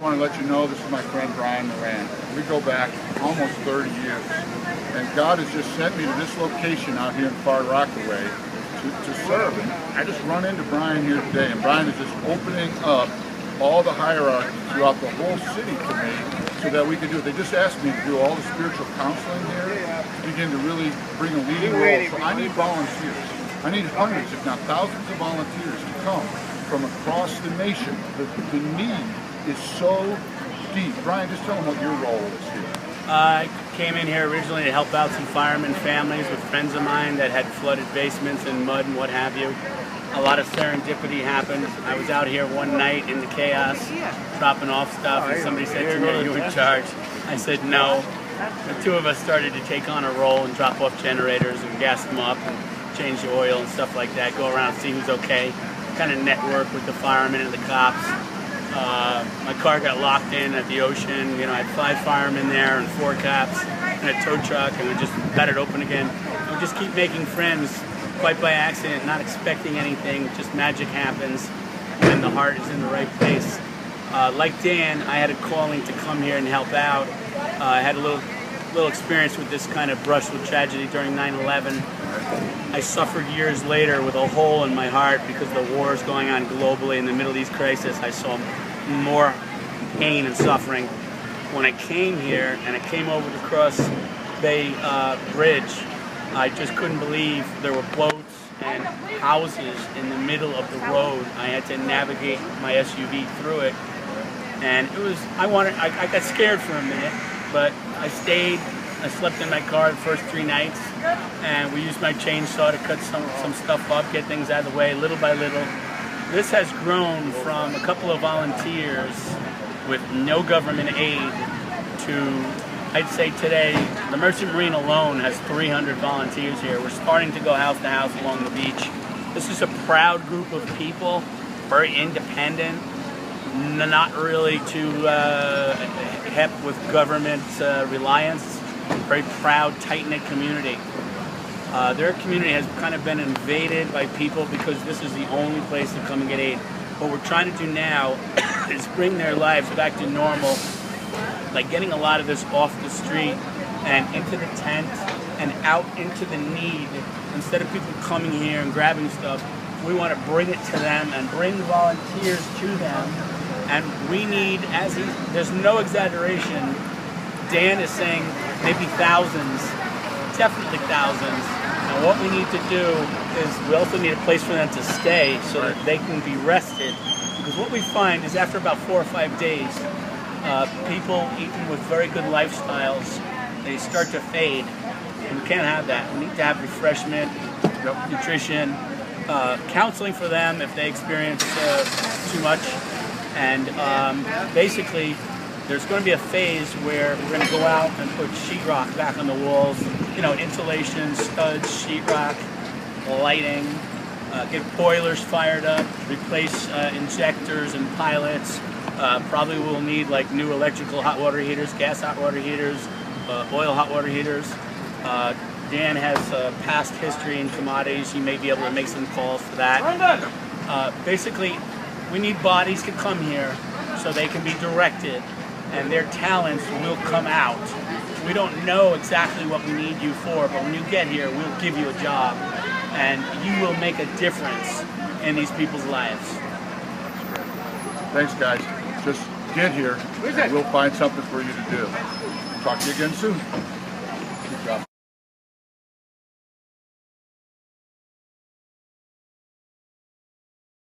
I want to let you know this is my friend Brian Moran. We go back almost 30 years, and God has just sent me to this location out here in Far Rockaway to serve. And I just run into Brian here today, and Brian is just opening up all the hierarchy throughout the whole city to me so that we can do it. They just asked me to do all the spiritual counseling here to begin to really bring a leading role. So I need volunteers. I need hundreds, if not thousands of volunteers to come from across the nation. The need is so deep. Brian, just tell them what your role is here. I came in here originally to help out some firemen families with friends of mine that had flooded basements and mud and what have you. A lot of serendipity happened. I was out here one night in the chaos, dropping off stuff, and somebody said to me, "Are you in charge?" I said no. The two of us started to take on a role and drop off generators and gas them up and change the oil and stuff like that, go around and see who's okay, kind of network with the firemen and the cops. My car got locked in at the ocean. You know, I had 5 firemen there and 4 cops and a tow truck, and we just got it open again. We just keep making friends, quite by accident, not expecting anything. Just magic happens when the heart is in the right place. Like Dan, I had a calling to come here and help out. I had a little experience with this kind of brush with tragedy during 9/11. I suffered years later with a hole in my heart because the war is going on globally in the Middle East crisis. I saw more pain and suffering. When I came here and I came over the Cross Bay Bridge, I just couldn't believe there were boats and houses in the middle of the road. I had to navigate my SUV through it, and it was, I got scared for a minute, but I stayed. I slept in my car the first 3 nights, and we used my chainsaw to cut some stuff up, get things out of the way, little by little. This has grown from a couple of volunteers with no government aid to, I'd say today, the Merchant Marine alone has 300 volunteers here. We're starting to go house to house along the beach. This is a proud group of people, very independent, not really too hep with government reliance. Very proud, tight-knit community. Their community has kind of been invaded by people because this is the only place to come and get aid. What we're trying to do now is bring their lives back to normal, like getting a lot of this off the street and into the tent and out into the need. Instead of people coming here and grabbing stuff, we want to bring it to them and bring volunteers to them. And we need, there's no exaggeration, Dan is saying maybe thousands, definitely thousands. And what we need to do is we also need a place for them to stay so that they can be rested. Because what we find is after about 4 or 5 days, people even with very good lifestyles, they start to fade. And we can't have that. We need to have refreshment, nutrition, counseling for them if they experience too much. And basically, there's going to be a phase where we're going to go out and put sheetrock back on the walls, you know, insulation, studs, sheetrock, lighting, get boilers fired up, replace injectors and pilots. Probably we'll need like new electrical hot water heaters, gas hot water heaters, oil hot water heaters. Dan has past history in commodities. He may be able to make some calls for that. Basically, we need bodies to come here so they can be directed and their talents will come out. We don't know exactly what we need you for, but when you get here, we'll give you a job and you will make a difference in these people's lives. Thanks, guys. Just get here and we'll find something for you to do. Talk to you again soon. Good job.